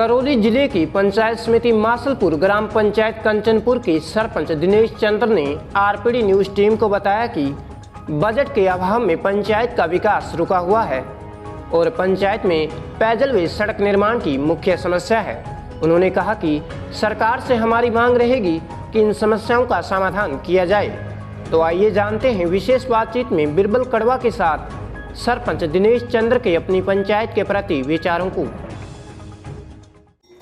करौली जिले की पंचायत समिति मासलपुर ग्राम पंचायत कंचनपुर के सरपंच दिनेश चंद्र ने आरपीडी न्यूज टीम को बताया कि बजट के अभाव में पंचायत का विकास रुका हुआ है और पंचायत में पेयजल व सड़क निर्माण की मुख्य समस्या है। उन्होंने कहा कि सरकार से हमारी मांग रहेगी कि इन समस्याओं का समाधान किया जाए। तो आइए जानते हैं विशेष बातचीत में बिरबल कड़वा के साथ सरपंच दिनेश चंद्र के अपनी पंचायत के प्रति विचारों को।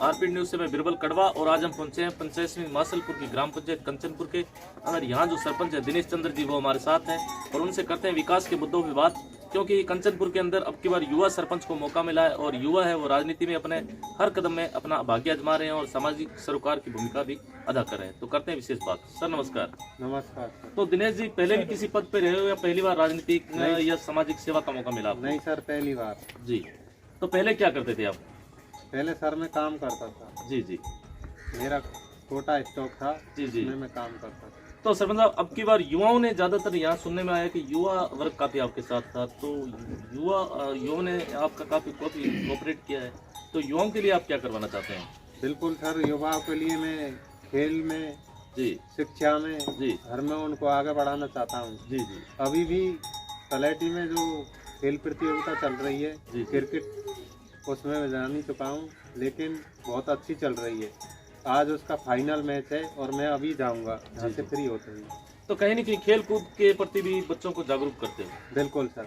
आरपीडी न्यूज से मैं बिरबल कड़वा और आज हम पहुंचे हैं पंचायत समिति मासलपुर की ग्राम पंचायत कंचनपुर के अंदर। यहाँ जो सरपंच है दिनेश चंद्र जी वो हमारे साथ हैं और उनसे करते हैं विकास के मुद्दों पर बात, क्योंकि कंचनपुर के अंदर अब की बार युवा सरपंच को मौका मिला है और युवा है वो राजनीति में अपने हर कदम में अपना भाग्य आजमा रहे हैं और सामाजिक सरोकार की भूमिका भी अदा कर रहे हैं। तो करते हैं विशेष बात। सर नमस्कार। नमस्कार। तो दिनेश जी पहले भी किसी पद पे रहे हो या पहली बार राजनीतिक या सामाजिक सेवा का मौका मिला? नहीं सर, पहली बार। जी, तो पहले क्या करते थे आप? पहले सर मैं काम करता था। जी जी, मेरा छोटा स्टॉक था। जी जी, मैं काम करता था। तो सरपंच साहब अब की बार युवाओं ने ज्यादातर यहाँ सुनने में आया कि युवा वर्ग काफी आपके साथ था, तो युवाओं ने आपका काफी कोऑपरेट किया है, तो युवाओं के लिए आप क्या करवाना चाहते हैं? बिल्कुल सर, युवाओं के लिए मैं खेल में जी, शिक्षा में जी, घर में उनको आगे बढ़ाना चाहता हूँ। जी जी, अभी भी तलेटी में जो खेल प्रतियोगिता चल रही है जी, क्रिकेट, उसमें मैं जा नहीं चुका हूँ, लेकिन बहुत अच्छी चल रही है। आज उसका फाइनल मैच है और मैं अभी जाऊंगा यहाँ से फ्री होते ही। तो कहीं न कहीं खेल कूद के प्रति भी बच्चों को जागरूक करते हैं। बिल्कुल सर।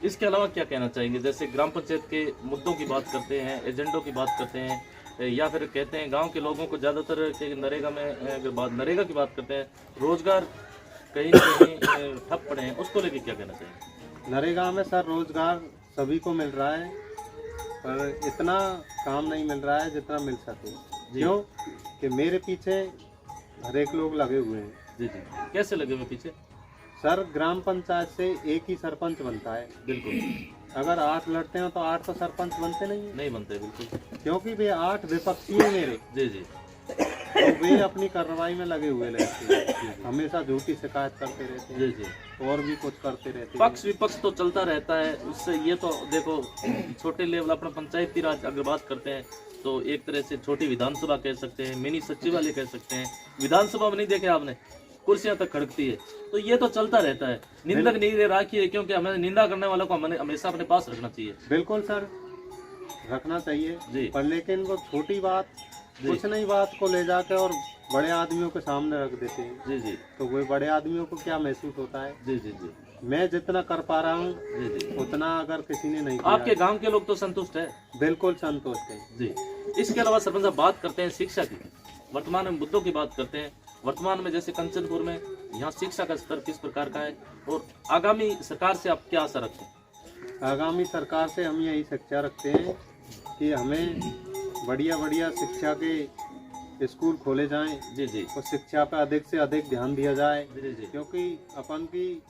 इसके अलावा क्या कहना चाहेंगे? जैसे ग्राम पंचायत के मुद्दों की बात करते हैं, एजेंडों की बात करते हैं, या फिर कहते हैं गांव के लोगों को ज़्यादातर नरेगा में अगर नरेगा की बात करते हैं, रोजगार कहीं न कहीं ठप पड़े हैं, उसको लेकर क्या कहना चाहेंगे? नरेगा में सर रोजगार सभी को मिल रहा है, पर इतना काम नहीं मिल रहा है जितना मिल सके। क्यों कि मेरे पीछे हर एक लोग लगे हुए हैं। जी जी, कैसे लगे हुए पीछे? सर ग्राम पंचायत से एक ही सरपंच बनता है। बिल्कुल। अगर 8 लड़ते हैं तो 8 तो सरपंच बनते नहीं बनते बिल्कुल, क्योंकि वे 8 विपक्षी हैं मेरे। जी जी, तो वे अपनी कार्रवाई में लगे हुए रहते हैं, हमेशा झूठी शिकायत करते रहते हैं। जी जी, और भी कुछ करते रहते हैं। पक्ष विपक्ष तो चलता रहता है, उससे ये तो देखो छोटे लेवल अपना पंचायती राज अगर बात करते हैं तो एक तरह से छोटी विधानसभा कह सकते हैं, मिनी सचिवालय कह सकते हैं। विधानसभा में नहीं देखे आपने, कुर्सियां तक खड़कती है, तो ये तो चलता रहता है। निंदक नहीं राखिए, क्योंकि हमें निंदा करने वालों को हमें हमेशा अपने पास रखना चाहिए। बिल्कुल सर, रखना चाहिए जी, पर लेकिन वो छोटी बात कुछ नहीं बात को ले जाकर और बड़े आदमियों के सामने रख देते हैं। जी जी, तो वो बड़े आदमियों को क्या महसूस होता है? जी जी जी, मैं जितना कर पा रहा हूँ जी जी, उतना अगर किसी ने नहीं किया, आपके गांव के लोग तो संतुष्ट है? बिल्कुल संतुष्ट है जी। इसके अलावा सरपंच साहब बात करते हैं शिक्षा की, वर्तमान में मुद्दों की बात करते हैं। वर्तमान में जैसे कंचनपुर में यहाँ शिक्षा का स्तर किस प्रकार का है और आगामी सरकार से आप क्या आशा रखते हैं? आगामी सरकार से हम यही शिक्षा रखते हैं कि हमें बढ़िया बढ़िया शिक्षा के स्कूल खोले जाएं। जी जी, और शिक्षा पर अधिक से अधिक ध्यान दिया जाए। जी जी, क्योंकि अपन की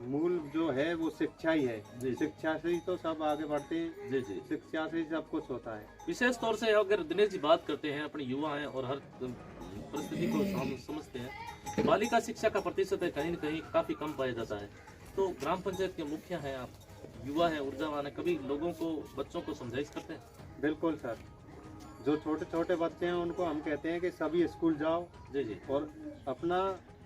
मूल जो है वो शिक्षा ही है। शिक्षा से ही तो सब आगे बढ़ते हैं। जी जी, शिक्षा से ही सब कुछ होता है। विशेष तौर से अगर दिनेश जी बात करते हैं, अपने युवा हैं और हर परिस्थिति को हम समझते हैं, बालिका शिक्षा का प्रतिशत है कहीं न कहीं काफी कम पाया जाता है। तो ग्राम पंचायत के मुखिया हैं आप, युवा है, ऊर्जावान है, कभी लोगों को बच्चों को समझाइश करते हैं? बिल्कुल सर, जो छोटे छोटे बच्चे हैं उनको हम कहते हैं कि सभी स्कूल जाओ। जी जी, और अपना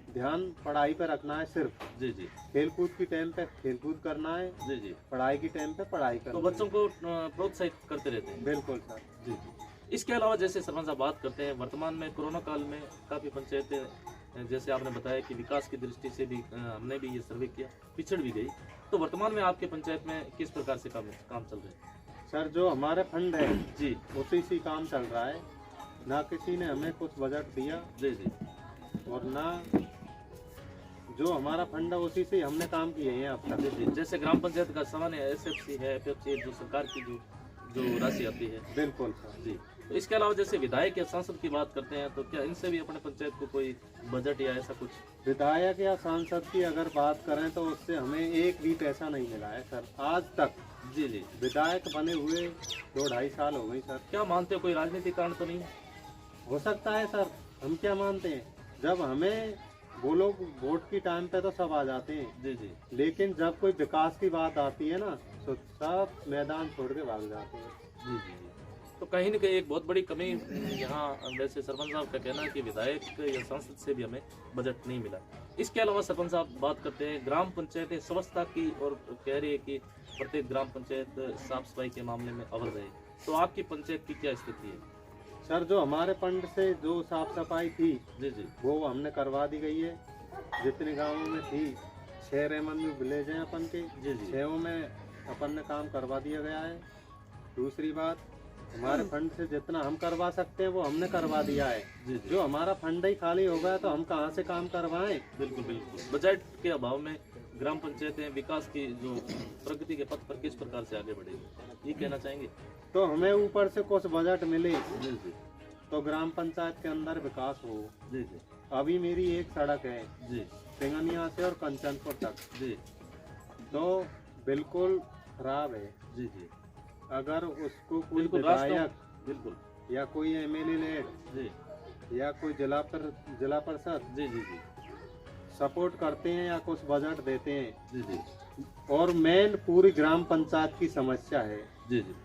ध्यान पढ़ाई पर रखना है सिर्फ। जी जी, खेल कूद की टाइम पे खेल कूद करना है। जी जी, पढ़ाई की टाइम पे पढ़ाई करना है। तो बच्चों को प्रोत्साहित करते रहते हैं? बिल्कुल सर। जी जी। इसके अलावा जैसे सरपंच साहब बात करते हैं, वर्तमान में कोरोना काल में काफ़ी पंचायतें, जैसे आपने बताया कि विकास की दृष्टि से भी हमने भी ये सर्वे किया, पिछड़ भी गई, तो वर्तमान में आपके पंचायत में किस प्रकार से काम चल रहे हैं? सर जो हमारे फंड है जी, उसी से काम चल रहा है, ना किसी ने हमें कुछ बजट दिया। जी जी, और ना जो हमारा फंड है उसी से हमने काम किए हैं अब तक। जी, जैसे ग्राम पंचायत का सामान्य SFC है, FFC है, जो सरकार की जो राशि आती है। बिल्कुल सर। जी, तो इसके अलावा जैसे विधायक या सांसद की बात करते हैं, तो क्या इनसे भी अपने पंचायत को कोई बजट या ऐसा कुछ? विधायक या सांसद की अगर बात करें तो उससे हमें एक भी पैसा नहीं मिला है सर आज तक। जी जी, विधायक बने हुए 2-2.5 साल हो गई सर। क्या मानते हो, कोई राजनीतिक कारण तो नहीं हो सकता है सर? हम क्या मानते हैं, जब हमें वो लोग वोट की टाइम पे तो सब आ जाते हैं। जी जी, लेकिन जब कोई विकास की बात आती है ना तो सब मैदान छोड़ के भाग जाते हैं। जी जी, तो कहीं न कहीं एक बहुत बड़ी कमी यहाँ वैसे सरपंच साहब का कहना है कि विधायक या सांसद से भी हमें बजट नहीं मिला। इसके अलावा सरपंच साहब बात करते हैं ग्राम पंचायतें स्वच्छता की और कह रही है कि प्रत्येक ग्राम पंचायत साफ सफाई के मामले में अव्वल रहे, तो आपकी पंचायत की क्या स्थिति है? सर, जो हमारे फंड से जो साफ सफाई थी जी जी वो हमने करवा दी गई है। जितने गाँवों में थी 6 रेवन्यू विलेज हैं अपन के, जी जी 6 में अपन ने काम करवा दिया गया है। दूसरी बात, हमारे फंड से जितना हम करवा सकते हैं वो हमने करवा दिया है। जी जी जो हमारा फंड ही खाली हो गया तो हम कहाँ से काम करवाएं? बिल्कुल बिल्कुल। बजट के अभाव में ग्राम पंचायतें विकास की जो प्रगति के पथ पर किस प्रकार से आगे बढ़ेगी, ये कहना चाहेंगे? तो हमें ऊपर से कुछ बजट मिले जी जी तो ग्राम पंचायत के अंदर विकास हो। जी जी अभी मेरी एक सड़क है जी सिंगनिया से और कंचनपुर तक, जी तो बिल्कुल खराब है। जी जी अगर उसको कोई बिल्कुल विधायक बिल्कुल या कोई एमएलए जी या कोई जिला परिषद जी जी जी सपोर्ट करते हैं या कुछ बजट देते हैं, जी जी और मेन पूरी ग्राम पंचायत की समस्या है, जी जी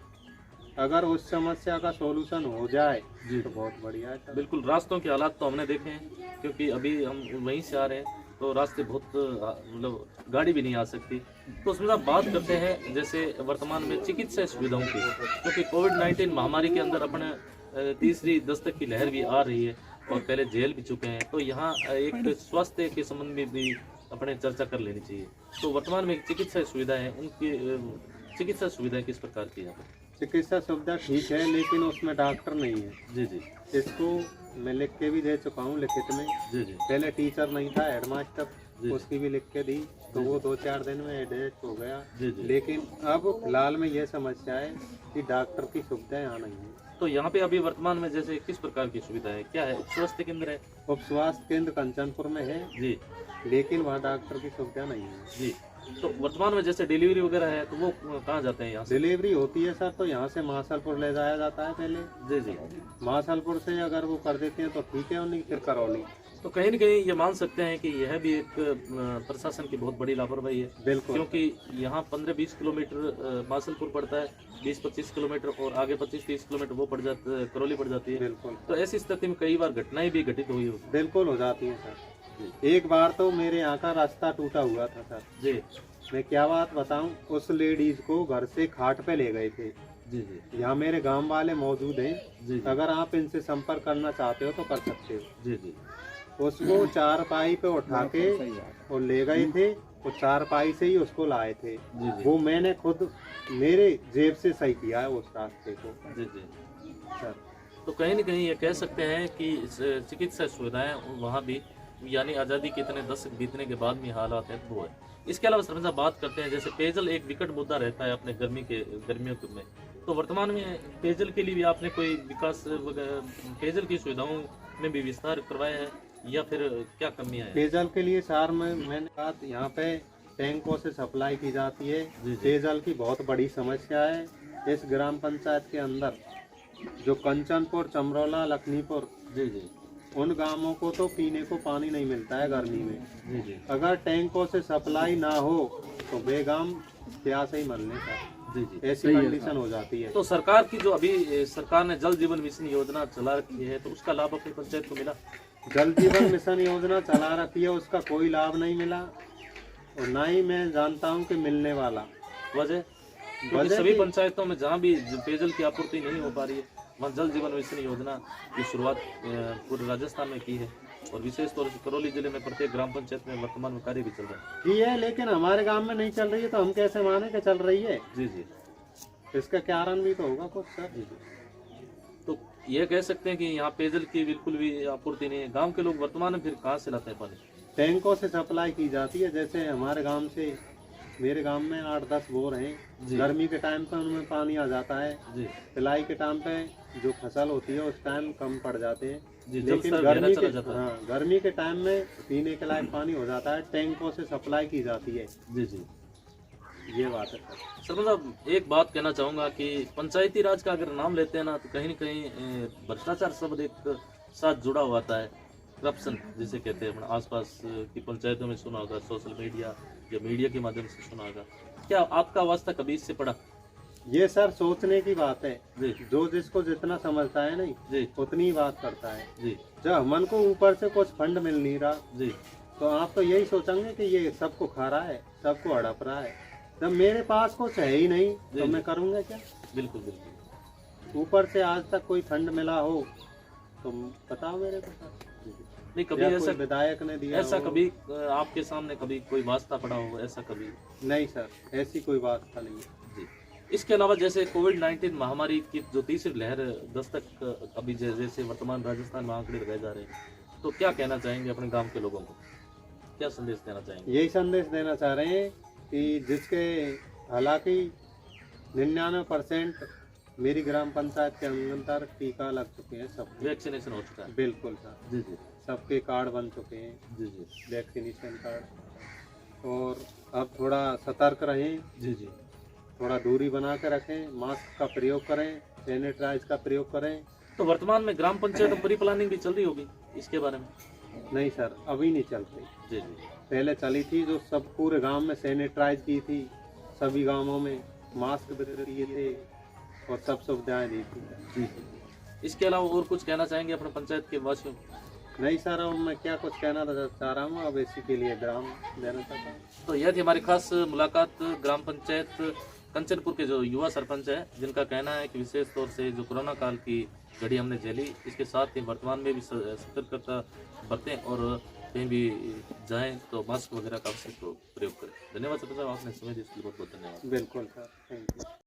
अगर उस समस्या का सॉल्यूशन हो जाए जी तो बहुत बढ़िया है सर। बिल्कुल। रास्तों के हालात तो हमने देखे हैं, क्योंकि अभी हम वहीं से आ रहे हैं तो रास्ते बहुत मतलब गाड़ी भी नहीं आ सकती। तो उसमें आप बात करते हैं जैसे वर्तमान में चिकित्सा सुविधाओं की, क्योंकि कोविड-19 महामारी के अंदर अपने तीसरी दस्तक की लहर भी आ रही है और पहले झेल भी चुके हैं, तो यहाँ एक स्वास्थ्य के संबंध में भी अपने चर्चा कर लेनी चाहिए। तो वर्तमान में चिकित्सा सुविधाएं, उनकी चिकित्सा सुविधाएं किस प्रकार की है? चिकित्सा सुविधा ठीक है लेकिन उसमें डॉक्टर नहीं है। जी जी इसको मैं लिख के भी दे चुका हूँ लिखित में। जी जी पहले टीचर नहीं था, हेडमास्टर, जी। उसकी भी लिख के दी तो वो 2-4 दिन में एडजस्ट हो गया। जी जी लेकिन अब फिलहाल में ये समस्या है कि डॉक्टर की सुविधा यहाँ नहीं है। तो यहाँ पे अभी वर्तमान में जैसे किस प्रकार की सुविधा है, क्या है? स्वास्थ्य केंद्र है? उप स्वास्थ्य केंद्र कंचनपुर में है जी लेकिन वहाँ डॉक्टर की सुविधा नहीं है। जी। तो वर्तमान में जैसे डिलीवरी वगैरह है तो वो कहाँ जाते हैं यहाँ से? डिलीवरी होती है सर तो यहाँ से महासलपुर ले जाया जाता है पहले। जी जी। महासलपुर से अगर वो कर देते हैं तो ठीक है, और नहीं फिर करौली। तो कहीं न कहीं ये मान सकते हैं कि यह भी एक प्रशासन की बहुत बड़ी लापरवाही है, बिल्कुल, क्योंकि यहाँ 15-20 किलोमीटर मासलपुर पड़ता है, 20-25 किलोमीटर और आगे 25-30 किलोमीटर वो पड़ जाता है, करौली पड़ जाती है। बिल्कुल, तो ऐसी स्थिति में कई बार घटनाएं भी घटित हुई हो। बिल्कुल हो जाती है सर। एक बार तो मेरे यहाँ का रास्ता टूटा हुआ था सर। जी मैं क्या बात बताऊं, उस लेडीज को घर से खाट पे ले गए थे। जी जी यहाँ मेरे गांव वाले मौजूद हैं, जी अगर आप इनसे संपर्क करना चाहते हो तो कर सकते हो। जी जी उसको 4 पे उठा के और ले गए थे, वो 4 से ही उसको लाए थे। जी जी वो मैंने खुद मेरे जेब से सही किया है उस रास्ते को जी जी। सर। तो कहीं न कहीं ये कह सकते हैं कि चिकित्सा सुविधाएं वहाँ भी, यानी आज़ादी के इतने दशक बीतने के बाद भी हालात है वो है। इसके अलावा सरपंच साहब बात करते हैं जैसे पेयजल एक विकट मुद्दा रहता है अपने गर्मियों में, तो वर्तमान में पेयजल के लिए भी आपने कोई विकास पेयजल की सुविधाओं में भी विस्तार करवाया है या फिर क्या कमियां हैं? पेयजल के लिए सर मैंने कहा यहाँ पे टैंकों से सप्लाई की जाती है। पेयजल की बहुत बड़ी समस्या है इस ग्राम पंचायत के अंदर। जो कंचनपुर, चमरौला, लखनीपुर, जी जी, उन गांवों को तो पीने को पानी नहीं मिलता है गर्मी में। जी जी अगर टैंकों से सप्लाई ना हो तो बेगाम प्यास ही मरने का जी जी, ऐसी कंडीशन हो जाती है। तो सरकार की जो अभी सरकार ने जल जीवन मिशन योजना चला रखी है, तो उसका लाभ अपनी पंचायत को मिला? जल जीवन मिशन योजना चला रखी है, उसका कोई लाभ नहीं मिला और ना ही मैं जानता हूं कि मिलने वाला। वजह? क्योंकि सभी पंचायतों में जहाँ भी पेयजल की आपूर्ति नहीं हो पा रही है वहाँ जल जीवन मिशन योजना की शुरुआत पूरे राजस्थान में की है और विशेष तौर से करौली जिले में प्रत्येक ग्राम पंचायत में वर्तमान में कार्य भी चल रहा है। की है, लेकिन हमारे गांव में नहीं चल रही है तो हम कैसे माने कि चल रही है? जी जी, इसका कारण भी तो होगा कुछ सर। जी जी। तो ये कह सकते हैं कि यहाँ पेयजल की बिल्कुल भी आपूर्ति नहीं है। गाँव के लोग वर्तमान में फिर कहाँ से लाते हैं पानी? टैंकों से सप्लाई की जाती है। जैसे हमारे गांव से, मेरे गांव में 8-10 बोर हैं। गर्मी के टाइम पे उनमें पानी आ जाता है जी। सिलाई के टाइम पे जो फसल होती है उस टाइम कम पड़ जाते हैं जी, लेकिन गर्मी के टाइम में पीने के लायक पानी हो जाता है। टैंकों से सप्लाई की जाती है। जी जी, ये बात है सर। मतलब एक बात कहना चाहूँगा कि पंचायती राज का अगर नाम लेते हैं ना तो कहीं न कहीं भ्रष्टाचार शब्द एक साथ जुड़ा हुआ आता है। करप्शन जिसे कहते हैं, आसपास की पंचायतों में सुना होगा, सोशल मीडिया या मीडिया के माध्यम से सुना होगा। क्या आपका वास्ता कभी इससे पड़ा? ये सर सोचने की बात है जी जो जिसको जितना समझता है नहीं जी उतनी ही बात करता है। जी जब मन को ऊपर से कुछ फंड मिल नहीं रहा जी तो आप तो यही सोचेंगे कि ये सबको खा रहा है, सबको हड़प रहा है। जब मेरे पास कुछ है ही नहीं तो जी। मैं करूँगा क्या? बिल्कुल बिल्कुल। ऊपर से आज तक कोई फंड मिला हो तो बताओ मेरे को सर। नहीं कभी या ऐसा कोई विधायक ने दिया ऐसा हो? कभी आपके सामने कभी कोई वास्ता पड़ा हो, ऐसा कभी? नहीं सर, ऐसी कोई बात नहीं है। जी। इसके अलावा जैसे कोविड-19 महामारी की जो तीसरी लहर दस्तक अभी जैसे वर्तमान राजस्थान में आंकड़े लगाए जा रहे हैं, तो क्या कहना चाहेंगे अपने गांव के लोगों को? क्या संदेश देना चाहेंगे? यही संदेश देना चाह रहे हैं कि जिसके हालांकि 99% मेरी ग्राम पंचायत के अंदर टीका लग चुके हैं सब। वैक्सीनेशन हो चुका है? बिल्कुल सर, जी जी सबके कार्ड बन चुके हैं, जी जी वैक्सीनेशन कार्ड। और अब थोड़ा सतर्क रहें, जी जी थोड़ा दूरी बना के रखें, मास्क का प्रयोग करें, सैनिटाइज का प्रयोग करें। तो वर्तमान में ग्राम पंचायत में प्री प्लानिंग भी चल रही होगी इसके बारे में? नहीं सर, अभी नहीं चल रही। जी जी पहले चली थी जो सब पूरे गांव में सैनिटाइज की थी, सभी गांवों में मास्क वितरित किए थे और सब सुविधाएं दी थी। जी जी। इसके अलावा और कुछ कहना चाहेंगे अपने पंचायत के वासियों को? नहीं सर, अब मैं क्या कुछ कहना चाह रहा हूँ, अब इसी के लिए विराम देना चाहता हूँ। तो यह थी हमारी खास मुलाकात ग्राम पंचायत कंचनपुर के जो युवा सरपंच है, जिनका कहना है कि विशेष तौर से जो कोरोना काल की घड़ी हमने झेली, इसके साथ ही वर्तमान में भी सतर्कता बरतें और कहीं भी जाएं तो मास्क वगैरह का अवश्य प्रयोग करें। धन्यवाद सरपंच साहब, आपने समय दिया इसके लिए बहुत बहुत धन्यवाद। बिल्कुल सर, थैंक यू।